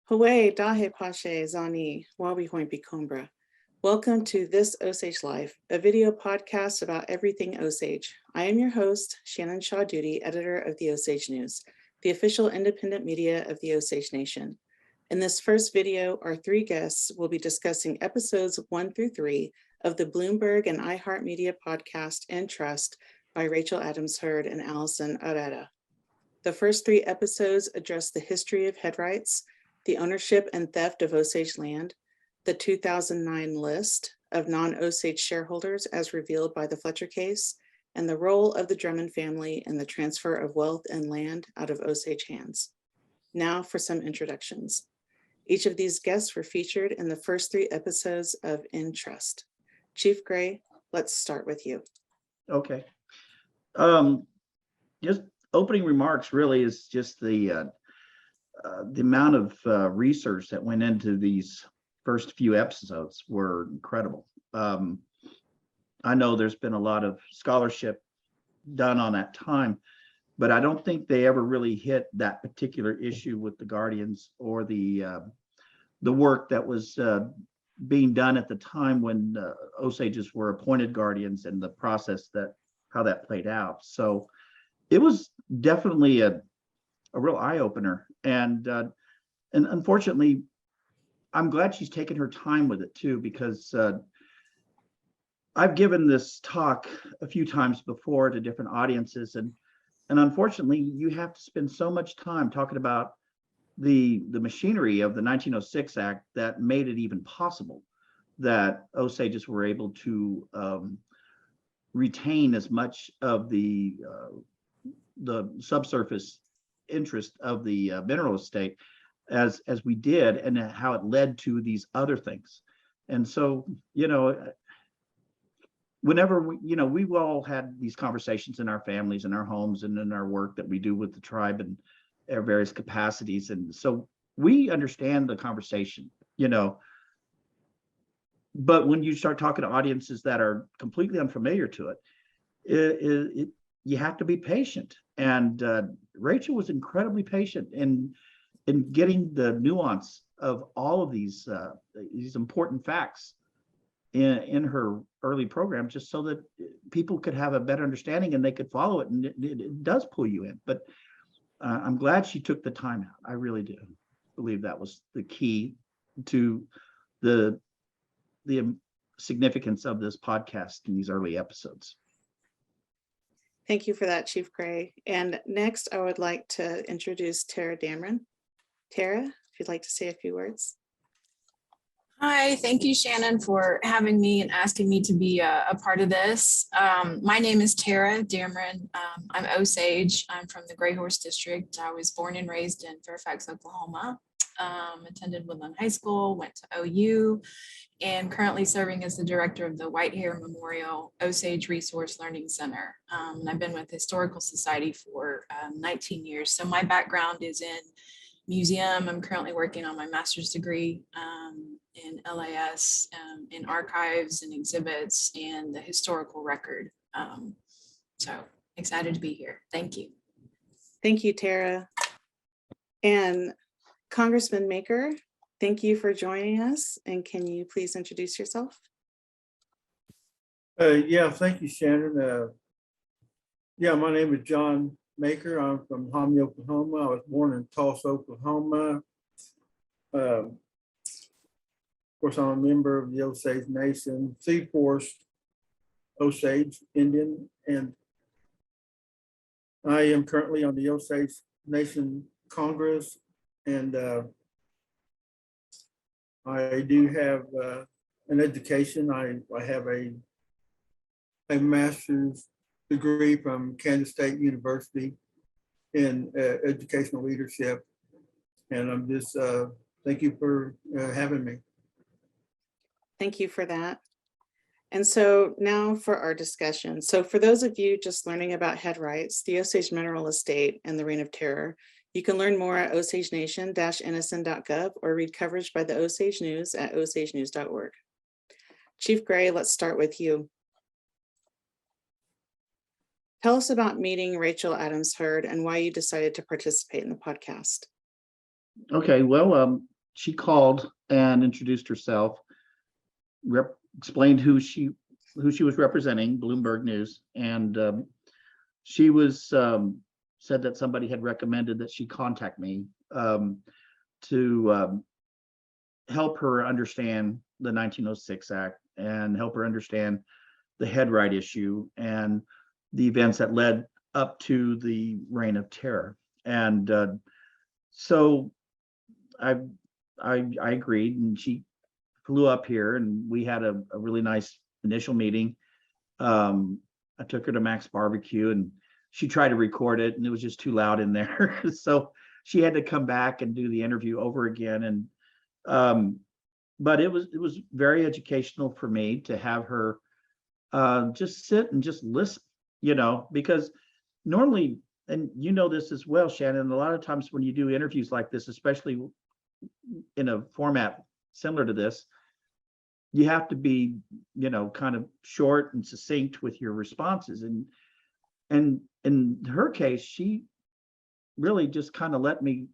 Hawaii dahe pashe zani wabi hoimpi kumbra. Welcome to This Osage Life, a video podcast about everything Osage. I am your host, Shannon Shaw Duty, editor of the Osage News, the official independent media of the Osage Nation. In this first video, our three guests will be discussing episodes 1 through 3 of the Bloomberg and iHeartMedia podcast and Trust by Rachel Adams Hurd and Allison Arreta. The first 3 episodes address the history of headrights, the ownership and theft of Osage land, the 2009 list of non-Osage shareholders as revealed by the Fletcher case, and the role of the Drummond family in the transfer of wealth and land out of Osage hands. Now for some introductions. Each of these guests were featured in the first 3 episodes of In Trust. Chief Gray, let's start with you. Okay. Just opening remarks really is just the amount of research that went into these first few episodes were incredible. I know there's been a lot of scholarship done on that time, but I don't think they ever really hit that particular issue with the Guardians or the work that was being done at the time when Osages were appointed Guardians and the process how that played out. So it was definitely a real eye-opener, and unfortunately, I'm glad she's taken her time with it too, because I've given this talk a few times before to different audiences, and unfortunately, you have to spend so much time talking about the machinery of the 1906 Act that made it even possible that Osages were able to retain as much of the subsurface interest of the mineral estate as we did, and how it led to these other things. And so, whenever we've all had these conversations in our families, in our homes, and in our work that we do with the tribe and our various capacities, and so we understand the conversation, but when you start talking to audiences that are completely unfamiliar to it, you have to be patient. And Rachel was incredibly patient in getting the nuance of all of these important facts in her early program, just so that people could have a better understanding and they could follow it. And it does pull you in. But I'm glad she took the time out. I really do believe that was the key to the significance of this podcast in these early episodes. Thank you for that, Chief Gray. And next, I would like to introduce Tara Dameron. Tara, if you'd like to say a few words. Hi, thank you, Shannon, for having me and asking me to be a part of this. My name is Tara Dameron. I'm Osage. I'm from the Gray Horse District. I was born and raised in Fairfax, Oklahoma. Attended Woodland High School, went to OU, and currently serving as the director of the Whitehair Memorial Osage Resource Learning Center. And I've been with Historical Society for 19 years. So my background is in museum. I'm currently working on my master's degree in LAS, in archives and exhibits and the historical record. So excited to be here. Thank you. Thank you, Tara. And Congressman Maker, thank you for joining us. And can you please introduce yourself? Yeah, thank you, Shannon. My name is John Maker. I'm from Hominy, Oklahoma. I was born in Tulsa, Oklahoma. Of course, I'm a member of the Osage Nation, Sea Force Osage Indian, and I am currently on the Osage Nation Congress, and I do have an education. I have a master's degree from Kansas State University in educational leadership, and I'm just thank you for having me. Thank you for that. And so now for our discussion. So for those of you just learning about headrights, the Osage Mineral Estate and the Reign of Terror, you can learn more at osagenation-nsn.gov or read coverage by the Osage News at osagenews.org. Chief Gray, let's start with you. Tell us about meeting Rachel Adams Hurd and why you decided to participate in the podcast. Okay, well, she called and introduced herself, explained who she was representing, Bloomberg News, and she was said that somebody had recommended that she contact me to help her understand the 1906 Act and help her understand the headright issue and the events that led up to the Reign of Terror. And so I agreed, and she flew up here, and we had a really nice initial meeting. I took her to Max Barbecue, and she tried to record it, and it was just too loud in there. So she had to come back and do the interview over again. And but it was very educational for me to have her just sit and just listen, because normally, and you know this as well, Shannon, a lot of times when you do interviews like this, especially in a format similar to this, you have to be, kind of short and succinct with your responses. And in her case, she really just kind of let me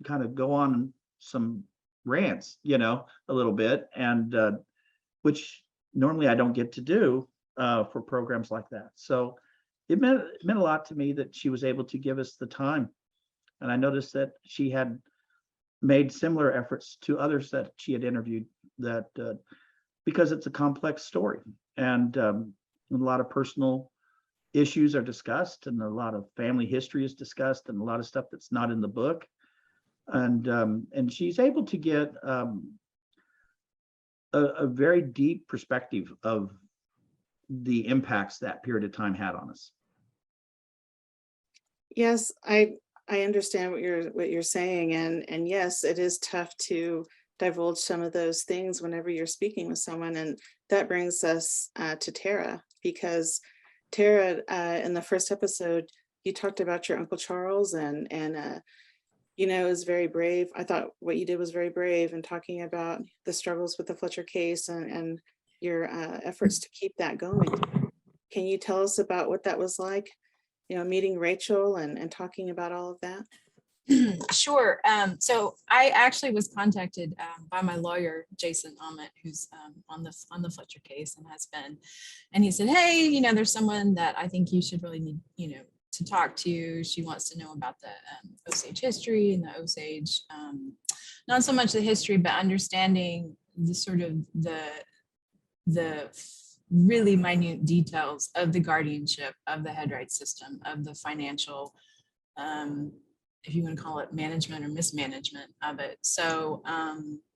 kind of go on some rants, a little bit, and which normally I don't get to do for programs like that. So it meant a lot to me that she was able to give us the time. And I noticed that she had made similar efforts to others that she had interviewed, that because it's a complex story, and a lot of personal issues are discussed, and a lot of family history is discussed, and a lot of stuff that's not in the book. And she's able to get a very deep perspective of the impacts that period of time had on us. Yes, I understand what you're saying, and yes, it is tough to divulge some of those things whenever you're speaking with someone, and that brings us to Tara, because Tara, in the first episode, you talked about your Uncle Charles, and it was very brave. I thought what you did was very brave in talking about the struggles with the Fletcher case and your efforts to keep that going. Can you tell us about what that was like? Meeting Rachel and talking about all of that? Sure. So I actually was contacted by my lawyer, Jason Ahmet, who's on the Fletcher case and has been, and he said, hey, there's someone that I think you should really need, to talk to. She wants to know about the Osage history and the Osage, not so much the history, but understanding the sort of the really minute details of the guardianship, of the headright system, of the financial, if you want to call it management or mismanagement of it. So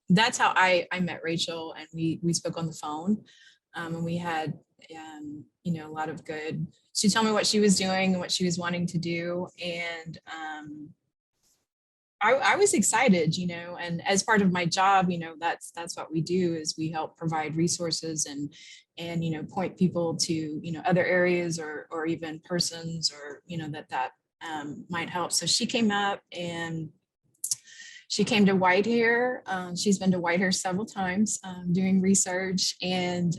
that's how I met Rachel, and we spoke on the phone, and we had a lot of good. She told me what she was doing and what she was wanting to do, and I was excited, and as part of my job, that's what we do, is we help provide resources and point people to other areas or even persons, or that might help. So she came up, and she came to Whitehair. She's been to Whitehair several times doing research, and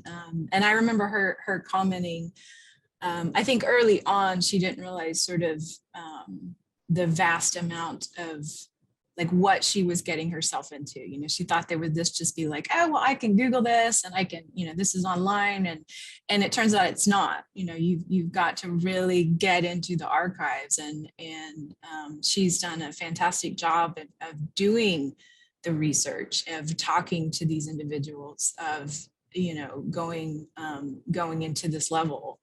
I remember her commenting. I think early on she didn't realize sort of the vast amount of like what she was getting herself into. She thought there would this just be like, oh, well, I can Google this and I can, this is online, and it turns out it's not. You've got to really get into the archives, and she's done a fantastic job of doing the research, of talking to these individuals, of going into this level.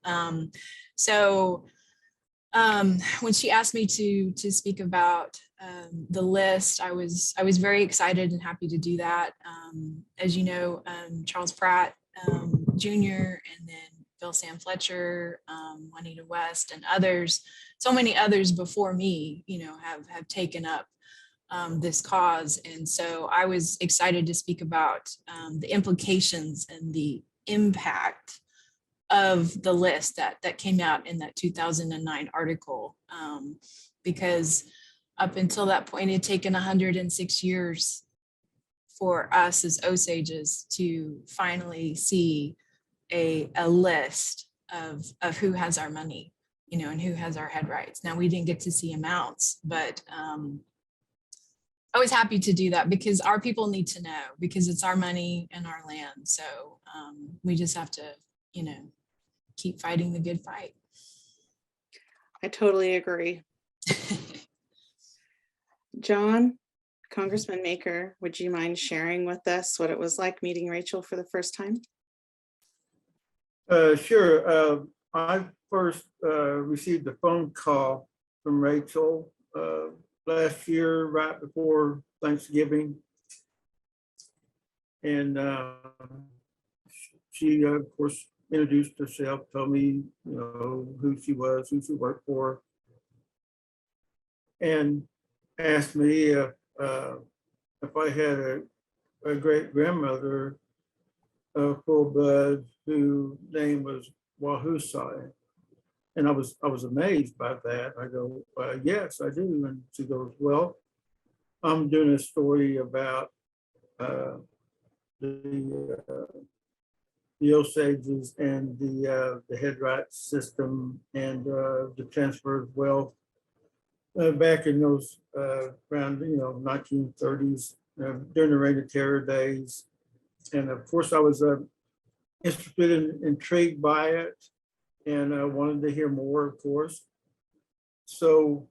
So when she asked me to speak about the list, I was very excited and happy to do that. As you know, Charles Pratt Jr. and then Bill Sam Fletcher, Juanita West, and others, so many others before me, have taken up this cause. And so I was excited to speak about the implications and the impact of the list that came out in that 2009 article, because up until that point, it had taken 106 years for us as Osages to finally see a list of who has our money, and who has our headrights. Now, we didn't get to see amounts, but always happy to do that because our people need to know, because it's our money and our land. So we just have to, keep fighting the good fight. I totally agree. John, Congressman Maker, would you mind sharing with us what it was like meeting Rachel for the first time? Sure. I first received a phone call from Rachel last year, right before Thanksgiving. And she, of course, introduced herself, told me, who she was, who she worked for, and asked me if I had a great grandmother, full blood, whose name was Wahusai. And I was amazed by that. I go, yes, I do. And she goes, well, I'm doing a story about the Osages and the headrights system and the transfer of wealth back in those around 1930s during the Reign of Terror days. And of course, I was interested and intrigued by it, and I wanted to hear more, of course. So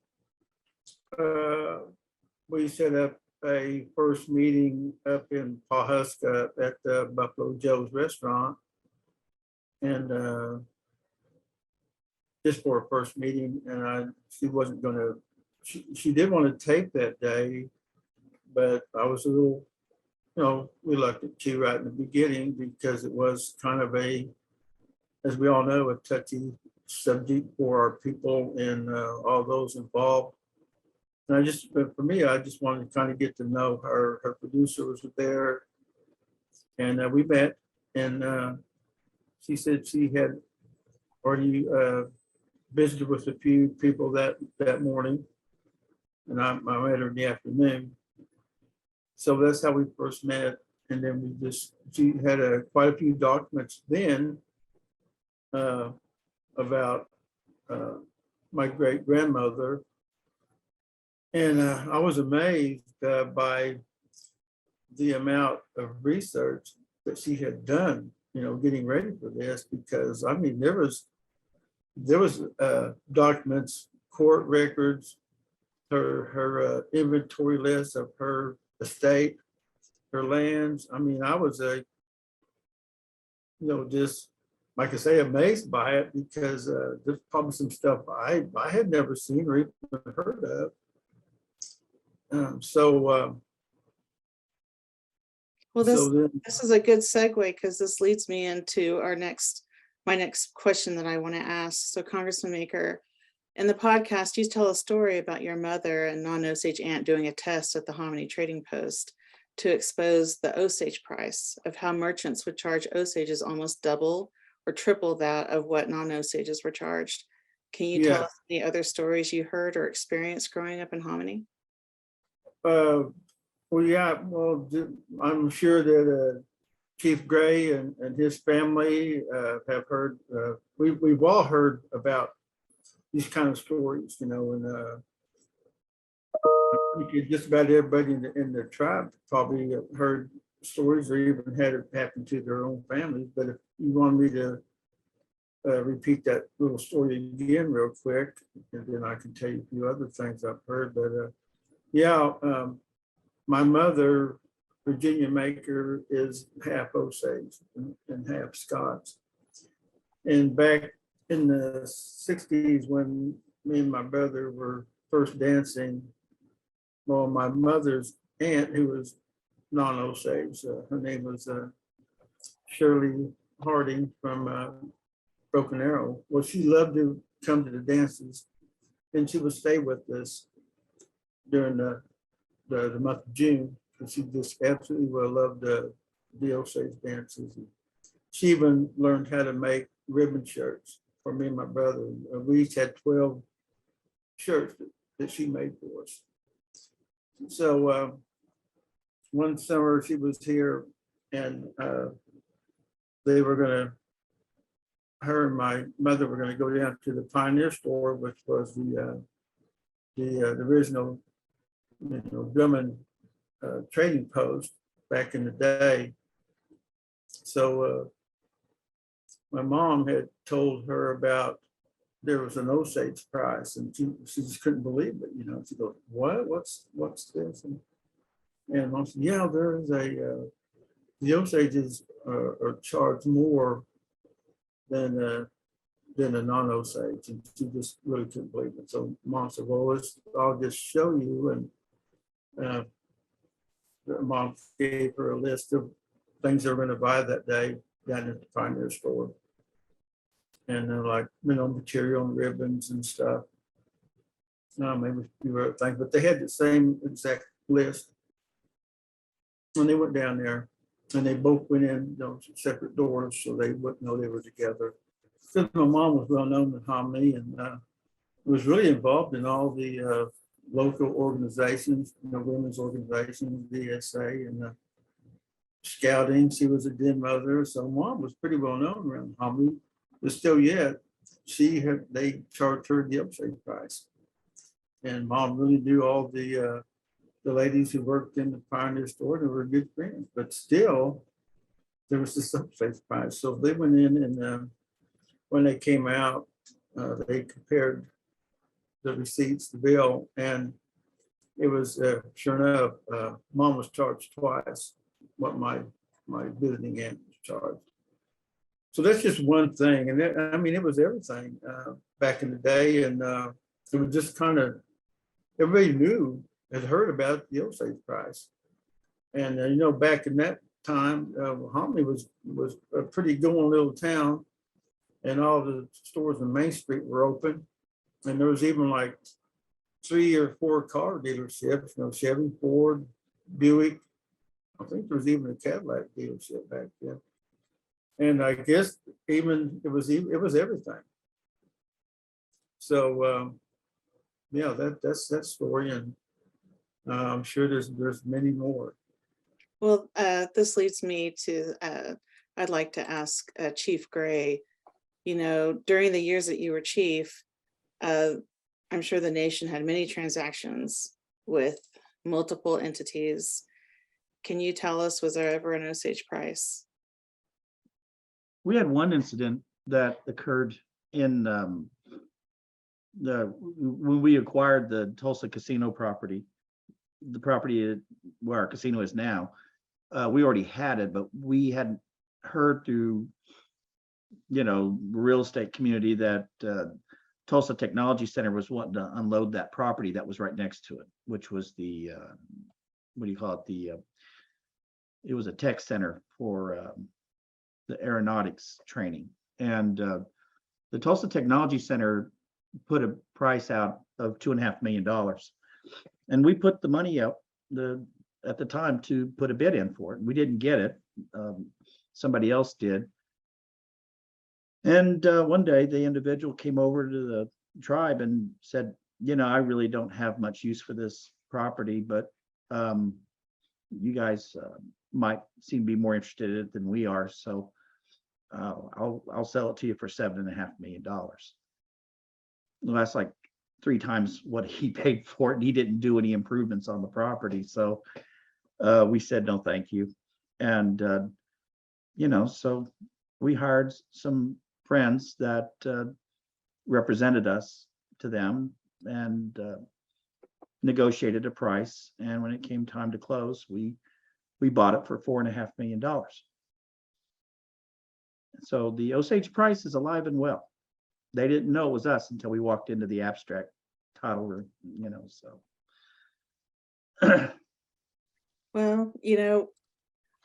we set up a first meeting up in Pawhuska at the Buffalo Joe's restaurant, and just for a first meeting. And she wasn't going to. She did want to tape that day, but I was a little, reluctant to right in the beginning because it was kind of as we all know, a touchy subject for our people and all those involved. And for me, I just wanted to kind of get to know her. Her producer was there, and we met, and she said she had already visited with a few people that morning, and I met her in the afternoon. So that's how we first met, and then she had quite a few documents then about my great grandmother. And I was amazed by the amount of research that she had done, getting ready for this, because I mean, there was documents, court records, her inventory list of her estate, her lands. I mean, I was just, like I say, amazed by it, because there's probably some stuff I had never seen or even heard of. Well, this is a good segue, because this leads me into my next question that I want to ask. So, Congressman Maker, in the podcast, you tell a story about your mother and non-Osage aunt doing a test at the Hominy trading post to expose the Osage price of how merchants would charge Osages almost double or triple that of what non-Osages were charged. Can you tell us any other stories you heard or experienced growing up in Hominy? I'm sure that Chief Gray and his family have heard. We've all heard about these kind of stories, and just about everybody in the tribe probably heard stories or even had it happen to their own families. But if you want me to repeat that little story again real quick, and then I can tell you a few other things I've heard. But my mother, Virginia Maker, is half Osage and half Scots. And back in the 60s, when me and my brother were first dancing, well, my mother's aunt, who was non-Osage, her name was Shirley Harding from Broken Arrow. Well, she loved to come to the dances, and she would stay with us during the month of June, because she just absolutely loved the Osage dances. And she even learned how to make ribbon shirts for me and my brother. We each had 12 shirts that she made for us. So one summer she was here, and they were going to, her and my mother were going to go down to the Pioneer store, which was the original Drummond trading post back in the day. So my mom had told her about there was an Osage price, and she just couldn't believe it. You know, she goes, "What? What's this?" And mom said, "Yeah, there is the Osages are charged more than a non-Osage," and she just really couldn't believe it. So mom said, "Well, I'll just show you." And mom gave her a list of things they were going to buy that day down at the Pioneer store. And like, material and ribbons and stuff. Maybe a few other things, but they had the same exact list. And they went down there and they both went in separate doors so they wouldn't know they were together. Because my mom was well known in Hominy and was really involved in all the local organizations, women's organizations, DSA and scouting. She was a den mother. So mom was pretty well known around Hominy. But still yet, they charged her the Osage price. And mom really knew all the ladies who worked in the Pioneer store. They were good friends, but still there was this Osage price. So they went in and when they came out, they compared the receipts, the bill, and it was sure enough, mom was charged twice what my visiting aunt was charged. So that's just one thing. And it was everything back in the day. And it was just kind of, everybody knew, had heard about the Osage price. And, back in that time, Hominy was a pretty going little town. And all the stores on Main Street were open. And there was even like 3 or 4 car dealerships, Chevy, Ford, Buick. I think there was even a Cadillac dealership back then. And I guess even it was everything. So that's that story, and I'm sure there's many more. Well, this leads me to, I'd like to ask Chief Gray, during the years that you were chief, I'm sure the nation had many transactions with multiple entities. Can you tell us, was there ever an Osage price? We had one incident that occurred in when we acquired the Tulsa casino property, the property where our casino is now. We already had it, but we hadn't heard through, real estate community that Tulsa Technology Center was wanting to unload that property that was right next to it, which was the what do you call it? It was a tech center for the aeronautics training. And the Tulsa Technology Center put a price out of $2.5 million. And we put the money out at the time to put a bid in for it. We didn't get it. Somebody else did. And one day the individual came over to the tribe and said, I really don't have much use for this property, but you guys might seem to be more interested in it than we are. So I'll sell it to you for $7.5 million. Well, that's like 3 times what he paid for it. And he didn't do any improvements on the property. So we said, no, thank you. And, so we hired some friends that represented us to them and negotiated a price. And when it came time to close, we bought it for $4.5 million. So the Osage price is alive and well. They didn't know it was us until we walked into the abstract title room, so. Well,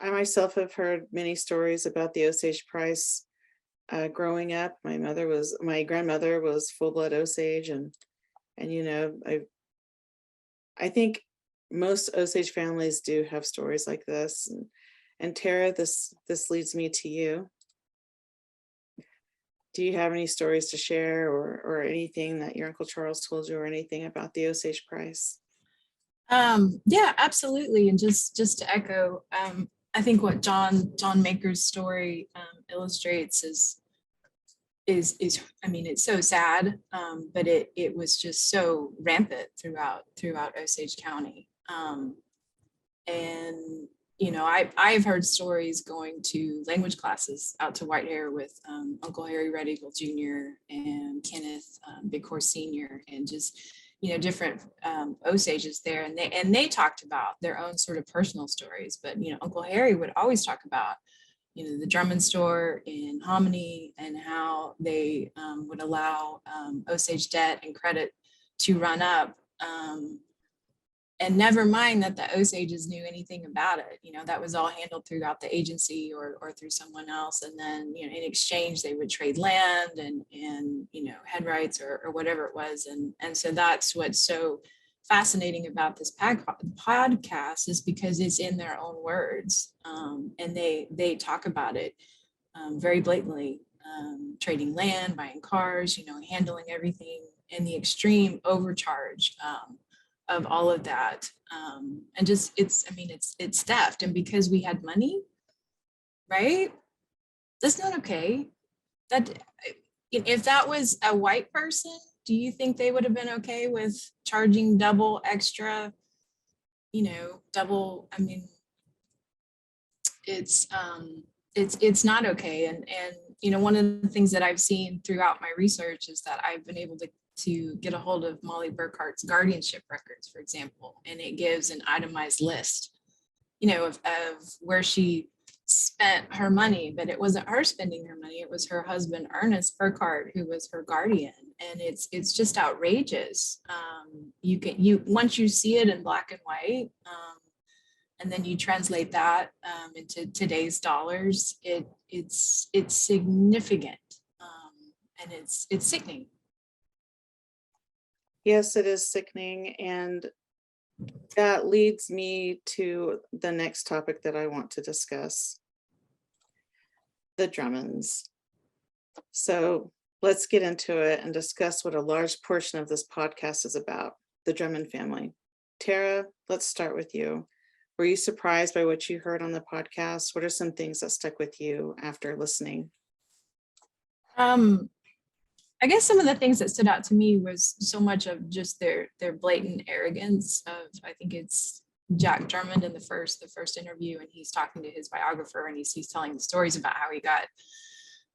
I myself have heard many stories about the Osage price. Growing up, my grandmother was full-blood Osage, and I think most Osage families do have stories like this. And Tara, this leads me to you. Do you have any stories to share or anything that your Uncle Charles told you or anything about the Osage price? Yeah, absolutely. And just to echo, I think what John Maker's story illustrates is it's so sad, but it was just so rampant throughout Osage County. And, you know, I've heard stories going to language classes out to Whitehair with Uncle Harry Red Eagle Jr. and Kenneth Big Horse Sr. and just, you know, different Osages there. And they talked about their own sort of personal stories. But, you know, Uncle Harry would always talk about, you know, the Drummond store in Hominy and how they would allow Osage debt and credit to run up. And never mind that the Osages knew anything about it. You know, that was all handled throughout the agency or through someone else. And then, you know, in exchange, they would trade land and you know, headrights or whatever it was. And so that's what's so fascinating about this podcast is because it's in their own words. And they talk about it very blatantly, trading land, buying cars, you know, handling everything in the extreme overcharge of all of that. And just, it's theft. And because we had money, right? That's not okay. That if that was a white person, do you think they would have been okay with charging double extra, you know, double, I mean, it's not okay. And, you know, one of the things that I've seen throughout my research is that I've been able to get a hold of Molly Burkhart's guardianship records, for example, and it gives an itemized list, you know, of where she spent her money, but it wasn't her spending her money. It was her husband, Ernest Burkhart, who was her guardian. And it's just outrageous. Once you see it in black and white, and then you translate that into today's dollars, it's significant, and it's sickening. Yes, it is sickening. And that leads me to the next topic that I want to discuss, the Drummonds. So let's get into it and discuss what a large portion of this podcast is about, the Drummond family. Tara, let's start with you. Were you surprised by what you heard on the podcast? What are some things that stuck with you after listening? I guess some of the things that stood out to me was so much of just their blatant arrogance of, I think it's Jack Drummond in the first interview, and he's talking to his biographer and he's telling the stories about how he got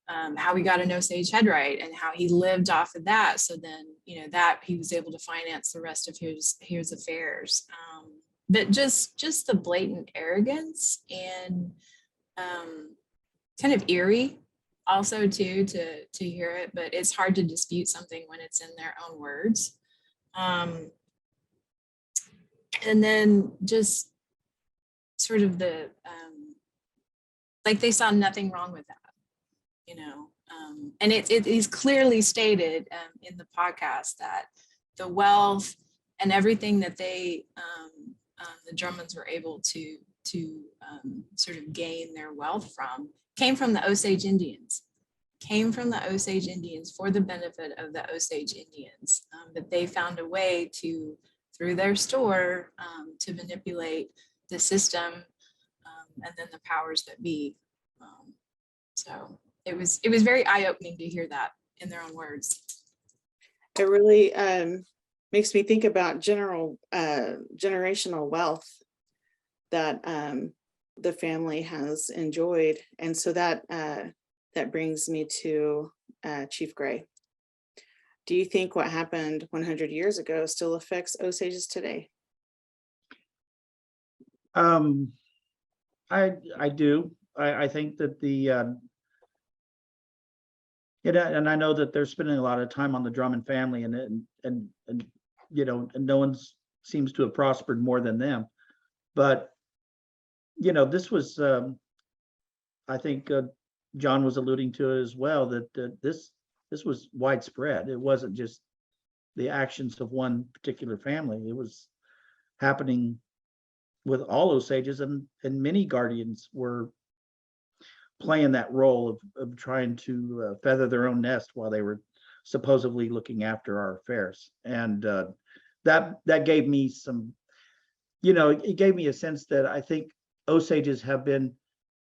an Osage headright and how he lived off of that. So then, you know, that he was able to finance the rest of his affairs. But just the blatant arrogance and kind of eerie also too to hear it, but it's hard to dispute something when it's in their own words. And then just sort of the like they saw nothing wrong with that, you know. And it is clearly stated in the podcast that the wealth and everything that they the Drummonds were able to sort of gain their wealth from came from the Osage Indians, for the benefit of the Osage Indians. But they found a way to, through their store, to manipulate the system and then the powers that be. So it was very eye-opening to hear that in their own words. It really makes me think about generational wealth that the family has enjoyed. And so that brings me to Chief Gray. Do you think what happened 100 years ago still affects Osages today? I do. I think that and I know that they're spending a lot of time on the Drummond family, and you know, and no one seems to have prospered more than them. But you know, this was, I think John was alluding to it as well, that this was widespread. It wasn't just the actions of one particular family. It was happening with all Osages, and many guardians were playing that role of trying to feather their own nest while they were supposedly looking after our affairs. And that gave me some, you know, it gave me a sense that I think Osages have been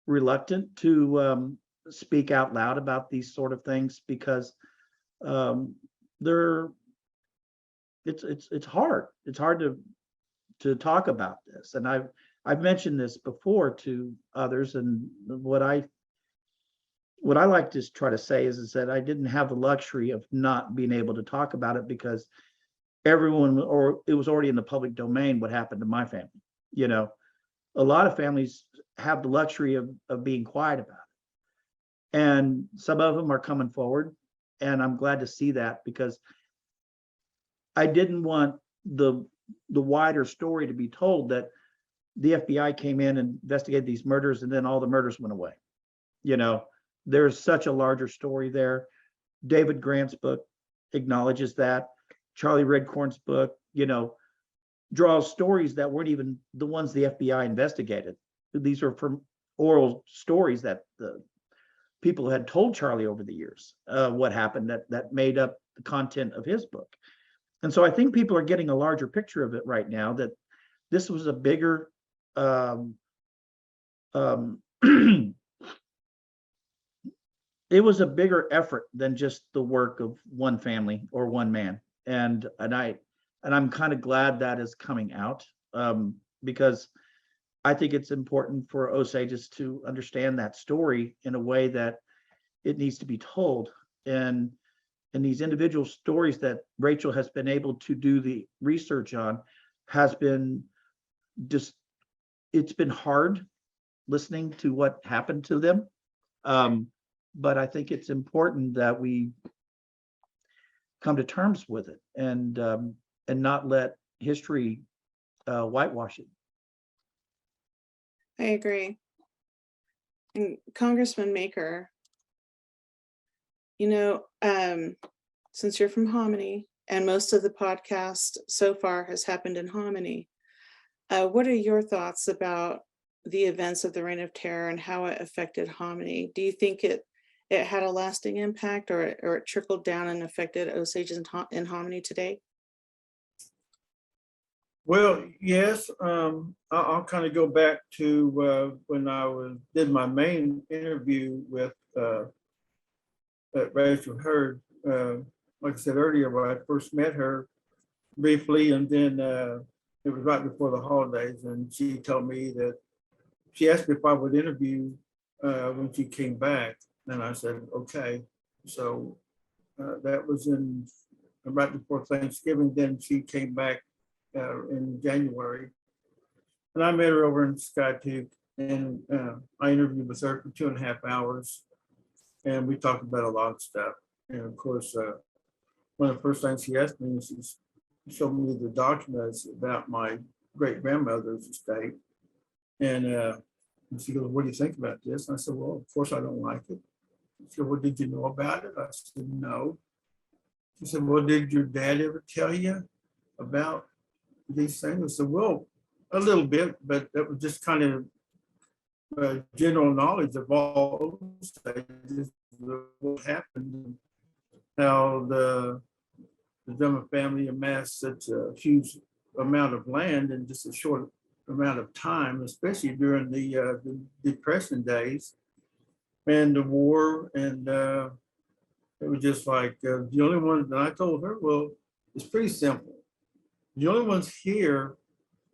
reluctant to speak out loud about these sort of things because it's hard. It's hard to talk about this. And I've mentioned this before to others, and what I like to try to say is that I didn't have the luxury of not being able to talk about it because everyone, or it was already in the public domain what happened to my family. You know, a lot of families have the luxury of being quiet about it. And some of them are coming forward. And I'm glad to see that, because I didn't want the wider story to be told that the FBI came in and investigated these murders and then all the murders went away. You know, there's such a larger story there. David Grant's book acknowledges that. Charlie Redcorn's book, you know, draws stories that weren't even the ones the FBI investigated. These are from oral stories that the people had told Charlie over the years, what happened that made up the content of his book. And so I think people are getting a larger picture of it right now, that this was a bigger it was a bigger effort than just the work of one family or one man. And I'm kind of glad that is coming out, because I think it's important for Osages to understand that story in a way that it needs to be told. And these individual stories that Rachel has been able to do the research on has been just, it's been hard listening to what happened to them. But I think it's important that we come to terms with it and not let history whitewash it. I agree. And Congressman Maker, you know, since you're from Hominy and most of the podcast so far has happened in Hominy, what are your thoughts about the events of the Reign of Terror and how it affected Hominy? Do you think it had a lasting impact, or it trickled down and affected Osage in Hominy today? Well, yes, I'll kind of go back to when I did my main interview with Rachel Hurd. Like I said earlier, when I first met her briefly, and then it was right before the holidays, and she told me that she asked me if I would interview when she came back, and I said okay. So that was in right before Thanksgiving. Then she came back in January, and I met her over in Skytube, and I interviewed with her for 2.5 hours, and we talked about a lot of stuff. And of course, one of the first things she asked me is she showed me the documents about my great grandmother's estate, and she goes, "What do you think about this?" And I said, "Well, of course I don't like it." She said, "Well, did you know about it?" I said, "No." She said, "Well, did your dad ever tell you about these things?" I said, "Well, a little bit, but that was just kind of general knowledge of all stages of what happened, how the Drummond family amassed such a huge amount of land in just a short amount of time, especially during the Depression days and the war. And it was just like the only one that I told her, well, it's pretty simple. The only ones here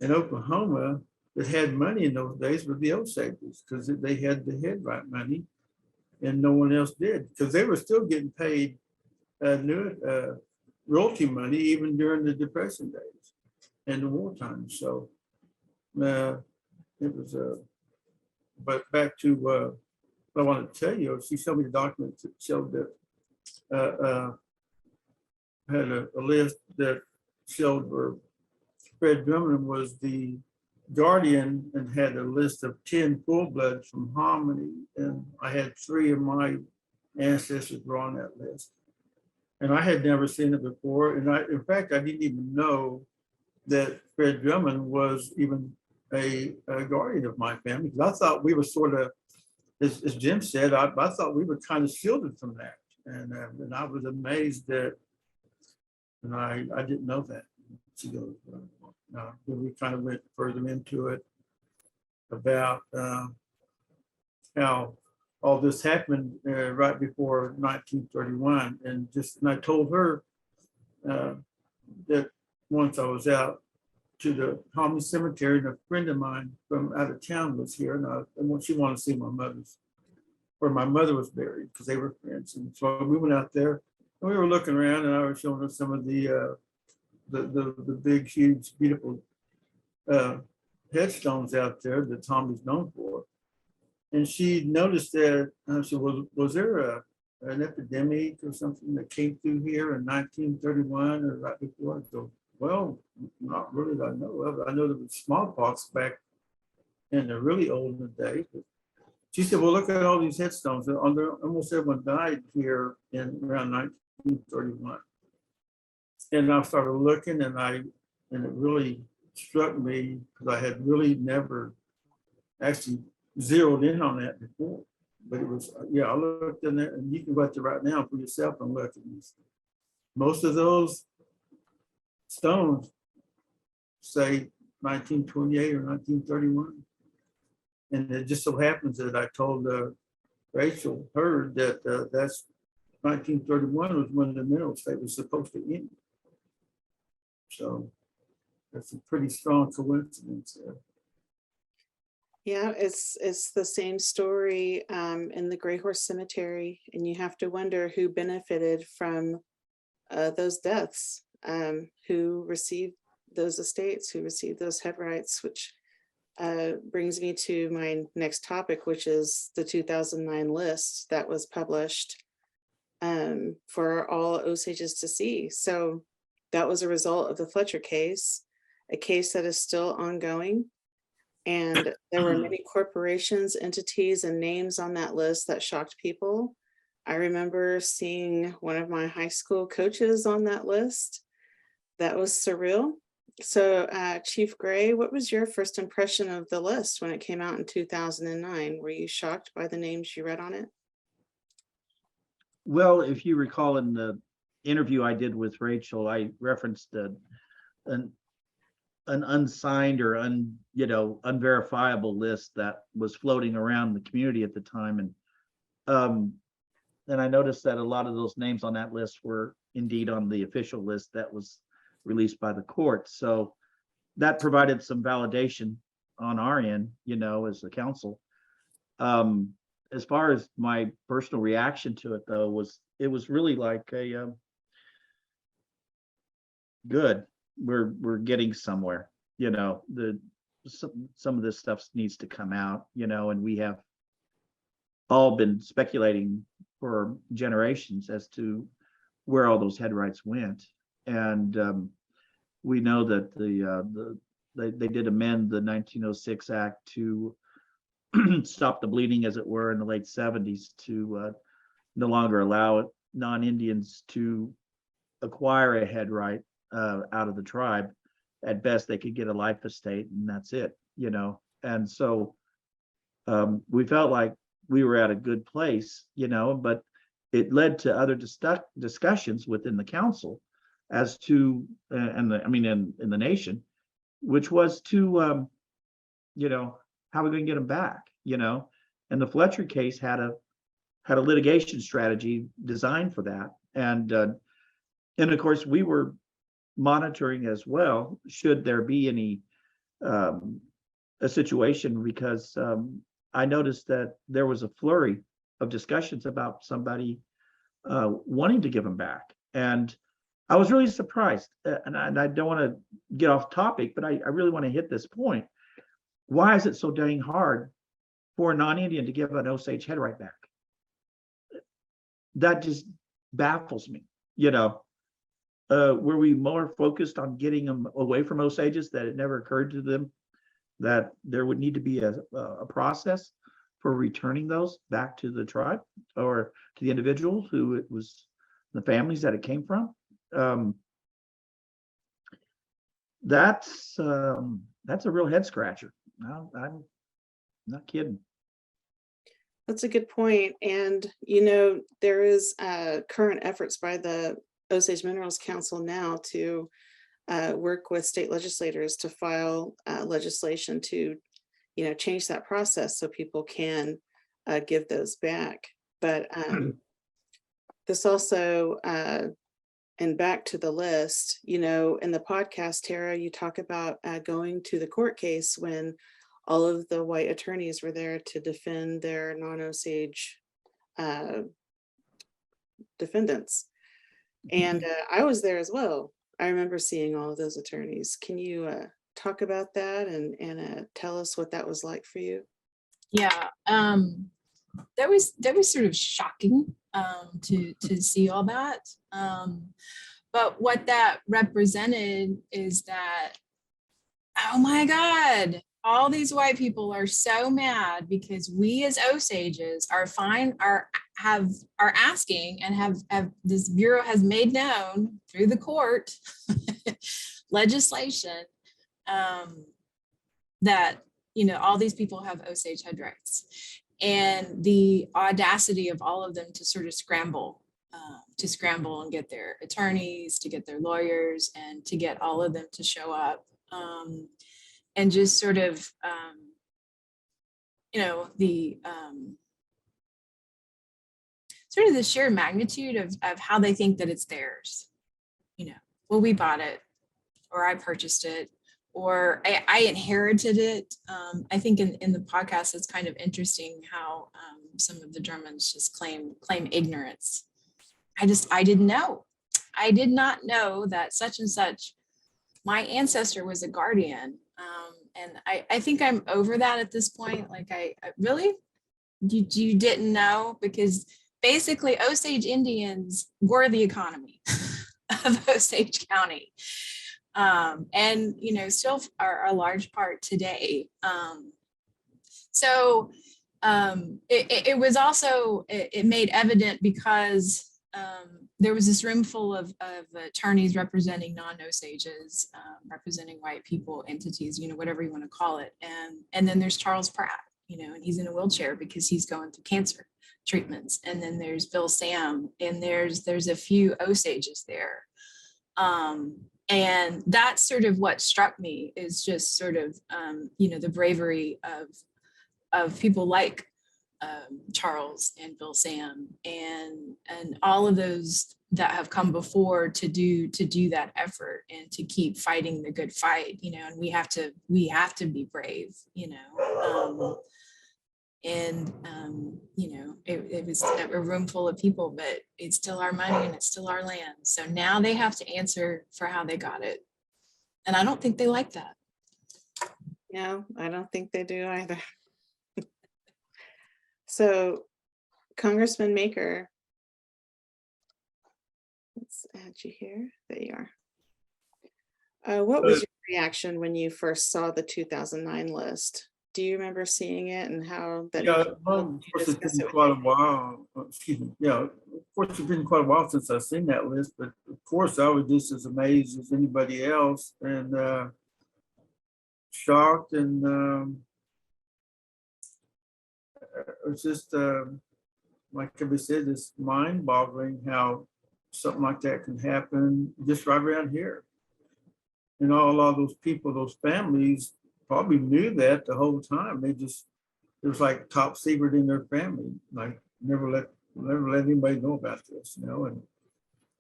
in Oklahoma that had money in those days were the Osages, because they had the headright money and no one else did, because they were still getting paid royalty money even during the Depression days and the wartime. So it was but back to what I wanted to tell you, she showed me the documents that showed that had a list that showed where Fred Drummond was the guardian and had a list of 10 full-bloods from Hominy, and I had 3 of my ancestors were on that list. And I had never seen it before. And in fact, I didn't even know that Fred Drummond was even a guardian of my family, because I thought we were sort of, as Jim said, I thought we were kind of shielded from that. And I was amazed that, and I didn't know that. She goes, we kind of went further into it about how all this happened right before 1931. And I told her that once I was out to the Hominy Cemetery, and a friend of mine from out of town was here, and she wanted to see where my mother was buried, because they were friends. And so we went out there, and we were looking around, and I was showing her some of the big, huge, beautiful headstones out there that Tommy's known for. And she noticed that, I said, was there an epidemic or something that came through here in 1931 or right before? I go, well, not really that I know of. I know there was smallpox back in the really olden days. But she said, well, look at all these headstones. Almost everyone died here in around 1931. And I started looking, and it really struck me, because I had really never actually zeroed in on that before. But it was, yeah, I looked in there, and you can go out there right now for yourself and look at these. Most of those stones say 1928 or 1931. And it just so happens that I told Rachel heard that that's 1931 was when the mineral state was supposed to end. So that's a pretty strong coincidence there. Yeah, it's the same story in the Gray Horse Cemetery, and you have to wonder who benefited from those deaths, who received those estates, who received those headrights, which brings me to my next topic, which is the 2009 list that was published for all Osages to see. So that was a result of the Fletcher case, a case that is still ongoing. And there were many corporations, entities, and names on that list that shocked people. I remember seeing one of my high school coaches on that list. That was surreal. So Chief Gray, what was your first impression of the list when it came out in 2009? Were you shocked by the names you read on it? Well, if you recall in the interview I did with Rachel, I referenced an unsigned or unverifiable list that was floating around the community at the time. And I noticed that a lot of those names on that list were indeed on the official list that was released by the court. So that provided some validation on our end, as the council. As far as my personal reaction to it, though, it was really like good. We're getting somewhere. Some of this stuff needs to come out. And we have all been speculating for generations as to where all those headrights went. And we know that they did amend the 1906 Act to stop the bleeding, as it were, in the late 70s, to no longer allow non-Indians to acquire a headright out of the tribe. At best, they could get a life estate, and that's it, And so we felt like we were at a good place, but it led to other discussions within the council as to, in the nation, which was to, how are we going to get them back, And the Fletcher case had a litigation strategy designed for that, and of course we were monitoring as well, should there be any a situation, because I noticed that there was a flurry of discussions about somebody wanting to give them back, and I was really surprised. And I don't want to get off topic, but I really want to hit this point. Why is it so dang hard for a non-Indian to give an Osage headright back? That just baffles me. Were we more focused on getting them away from Osages that it never occurred to them that there would need to be a process for returning those back to the tribe or to the individuals who it was, the families that it came from? That's a real head scratcher. I'm not kidding. That's a good point. And, there is current efforts by the Osage Minerals Council now to work with state legislators to file legislation to, change that process so people can give those back. But this also and back to the list, you know, in the podcast, Tara, you talk about going to the court case when all of the white attorneys were there to defend their non-Osage defendants. And I was there as well. I remember seeing all of those attorneys. Can you talk about that and tell us what that was like for you? Yeah, that was sort of shocking to see all that. But what that represented is that, oh my God, all these white people are so mad because we as Osages are asking and have this bureau has made known through the court legislation that, you know, all these people have Osage headrights, and the audacity of all of them to sort of scramble and get their attorneys, to get their lawyers, and to get all of them to show up. And just sort of, you know, the sort of the sheer magnitude of how they think that it's theirs. You know, well, we bought it, or I purchased it, or I inherited it. I think in the podcast, it's kind of interesting how some of the Drummonds just claim ignorance. I didn't know. I did not know that such and such, my ancestor was a guardian. And I think I'm over that at this point. Like, I really, you didn't know? Because basically Osage Indians were the economy of Osage County. And, you know, still are a large part today. So it was also, it made evident because there was this room full of attorneys representing non-Osages, representing white people, entities, you know, whatever you want to call it. And then there's Charles Pratt, you know, and he's in a wheelchair because he's going through cancer treatments. And then there's Bill Sam, and there's a few Osages there. And that's sort of what struck me, is just sort of, you know, the bravery of people like Charles and Bill Sam and all of those that have come before to do that effort and to keep fighting the good fight, you know. And we have to be brave, you know. You know, it was a room full of people, but it's still our money and it's still our land. So now they have to answer for how they got it. And I don't think they like that. No, I don't think they do either. So, Congressman Maker, let's add you here. There you are. What was your reaction when you first saw the 2009 list? Do you remember seeing it and how that? Yeah, of course, it's been quite a while. Excuse me. Yeah, of course, it's been quite a while since I've seen that list, but of course, I was just as amazed as anybody else, and shocked, and it's just like we said, it's mind-boggling how something like that can happen just right around here. And a lot of those people, those families, probably knew that the whole time. It was like top secret in their family. Like never let anybody know about this, you know.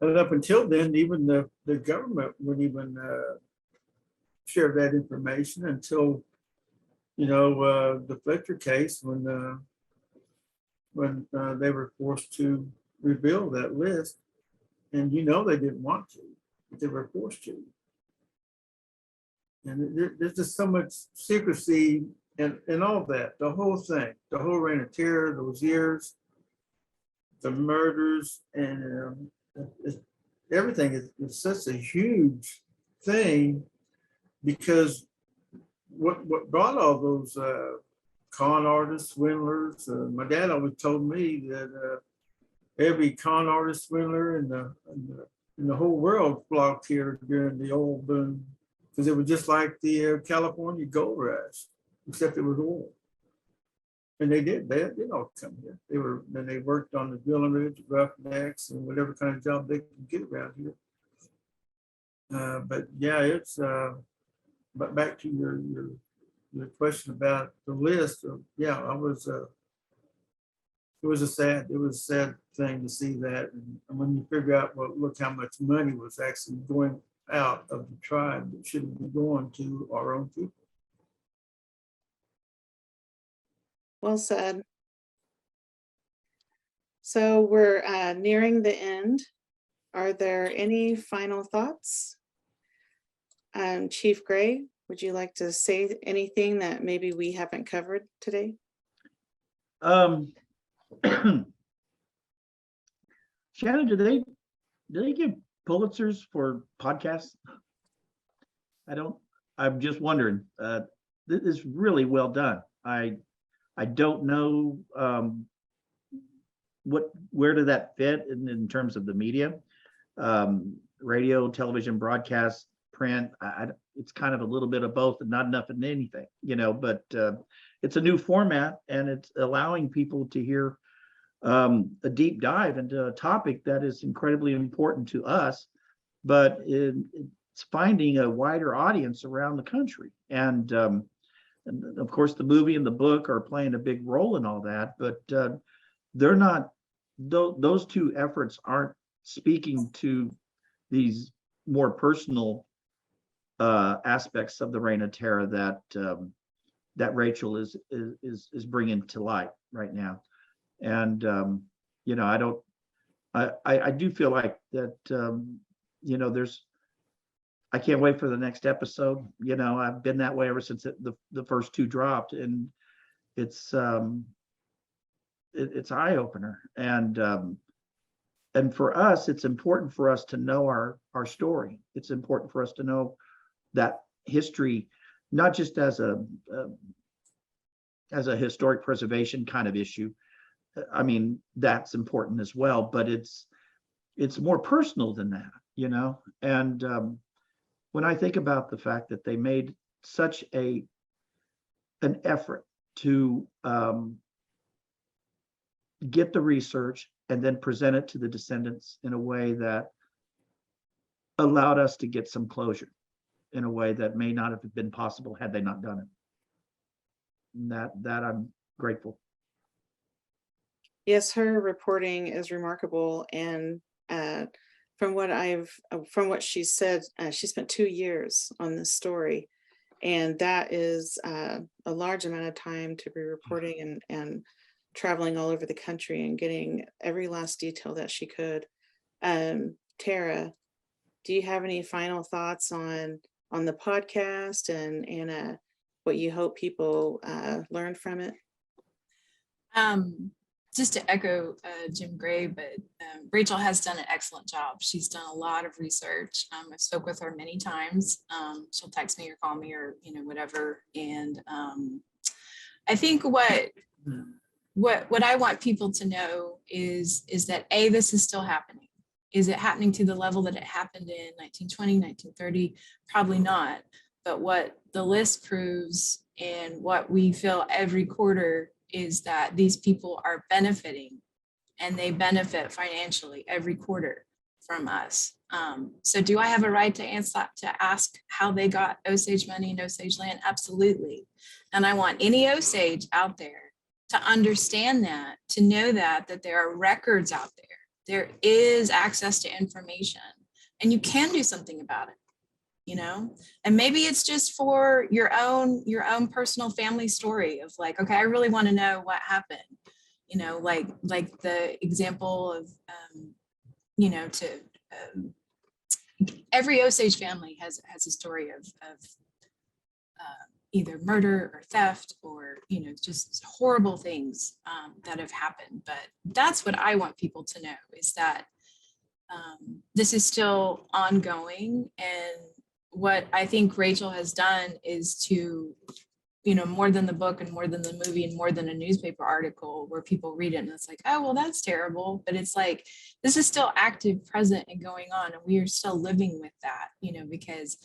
And up until then, even the government wouldn't even share that information until, you know, the Fletcher case, when they were forced to reveal that list. And you know they didn't want to, but they were forced to. And there's just so much secrecy and all that, the whole thing, the whole reign of terror, those years, the murders, and everything is such a huge thing, because what brought all those con artists, swindlers, my dad always told me that every con artist, swindler in the whole world flocked here during the oil boom, because it was just like the California gold rush, except it was oil. And they did all come here. They worked on the drilling rigs, roughnecks, and whatever kind of job they could get around here. But yeah, it's but back to your question about the list. Yeah, I was it was a sad thing to see that. And when you figure out, well, look how much money was actually going out of the tribe that shouldn't be going to our own people. Well said. So we're nearing the end. Are there any final thoughts? Chief Gray, would you like to say anything that maybe we haven't covered today? Shannon, do they give Pulitzers for podcasts? I'm just wondering. This is really well done. I don't know where did that fit in terms of the media, radio, television, broadcast, print. It's kind of a little bit of both and not enough in anything, but it's a new format and it's allowing people to hear a deep dive into a topic that is incredibly important to us, but it's finding a wider audience around the country. And of course, the movie and the book are playing a big role in all that, but they're not, those two efforts aren't speaking to these more personal aspects of the Reign of Terror that Rachel is bringing to light right now. And I do feel like that I can't wait for the next episode. I've been that way ever since the first two dropped, and it's eye opener. And for us, it's important for us to know our story. It's important for us to know that history, not just as a historic preservation kind of issue. I mean, that's important as well, but it's more personal than that, And when I think about the fact that they made such an effort to get the research and then present it to the descendants in a way that allowed us to get some closure in a way that may not have been possible had they not done it. And that I'm grateful. Yes, her reporting is remarkable, and from what she said, she spent 2 years on this story, and that is a large amount of time to be reporting and traveling all over the country and getting every last detail that she could. Tara, do you have any final thoughts on the podcast and what you hope people learn from it? Just to echo Jim Gray, but Rachel has done an excellent job. She's done a lot of research. I've spoke with her many times. She'll text me or call me or whatever. And I think what I want people to know is that this is still happening. Is it happening to the level that it happened in 1920, 1930? Probably not. But what the list proves and what we feel every quarter is that these people are benefiting, and they benefit financially every quarter from us. So do I have a right to ask how they got Osage money and Osage land? Absolutely. And I want any Osage out there to understand that, to know that there are records out there. There is access to information, and you can do something about it. And maybe it's just for your own personal family story of like, okay, I really want to know what happened, like the example of, every Osage family has a story of either murder or theft or, just horrible things that have happened. But that's what I want people to know, is that this is still ongoing. And what I think Rachel has done is to, more than the book and more than the movie and more than a newspaper article where people read it and it's like, oh, well, that's terrible. But it's like, this is still active, present, and going on. And we are still living with that, because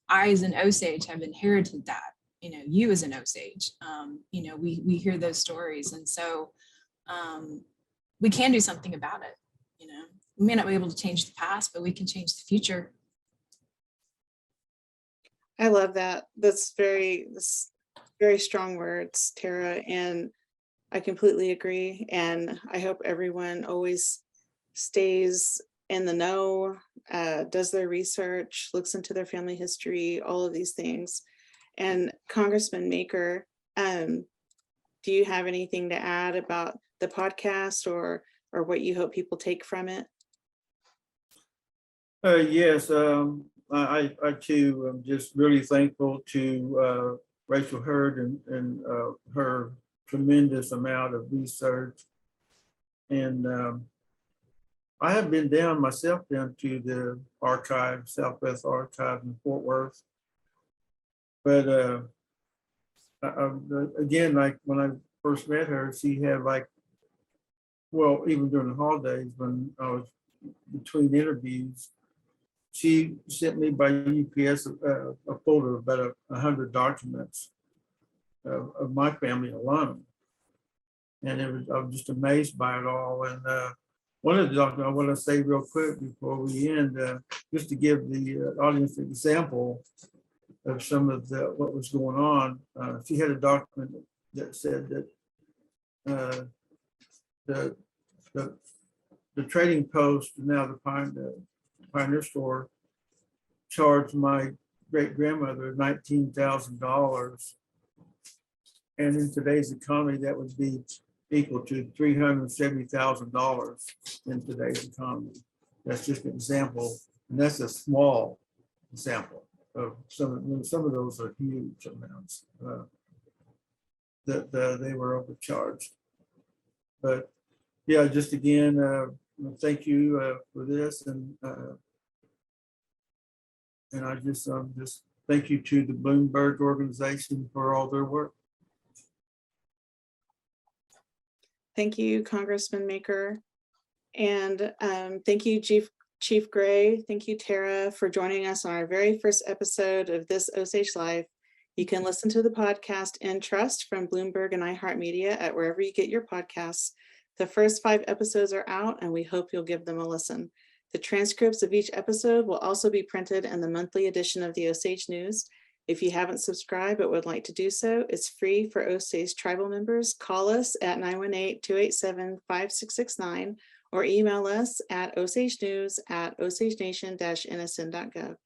I, as an Osage, have inherited that, you as an Osage, we hear those stories. And so we can do something about it. We may not be able to change the past, but we can change the future. I love that. That's very strong words, Tara. And I completely agree. And I hope everyone always stays in the know, does their research, looks into their family history, all of these things. And Congressman Maker, do you have anything to add about the podcast or what you hope people take from it? Yes, I too am just really thankful to Rachel Hurd and her tremendous amount of research. And I have been down myself down to the archive, Southwest Archive in Fort Worth. But again, like when I first met her, she had like, well, even during the holidays when I was between interviews, she sent me by UPS a folder of about 100 documents of my family alone. And I was just amazed by it all. And one of the documents I want to say real quick before we end, just to give the audience an example of some of what was going on. She had a document that said that the trading post, now the Pioneer Store, charged my great grandmother $19,000, and in today's economy, that would be equal to $370,000 in today's economy. That's just an example, and that's a small example of some of those are huge amounts that they were overcharged. But yeah, just again, thank you for this, and I just thank you to the Bloomberg organization for all their work. Thank you, Congressman Maker. And thank you, Chief Gray. Thank you, Tara, for joining us on our very first episode of This Osage Life. You can listen to the podcast in trust from Bloomberg and iHeartMedia at wherever you get your podcasts. The first 5 episodes are out, and we hope you'll give them a listen. The transcripts of each episode will also be printed in the monthly edition of the Osage News. If you haven't subscribed but would like to do so, it's free for Osage tribal members. Call us at 918-287-5669 or email us at osagenews@osagenation-nsn.gov.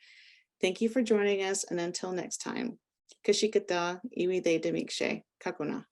Thank you for joining us, and until next time. Kashikata iwi de demikshe kakuna.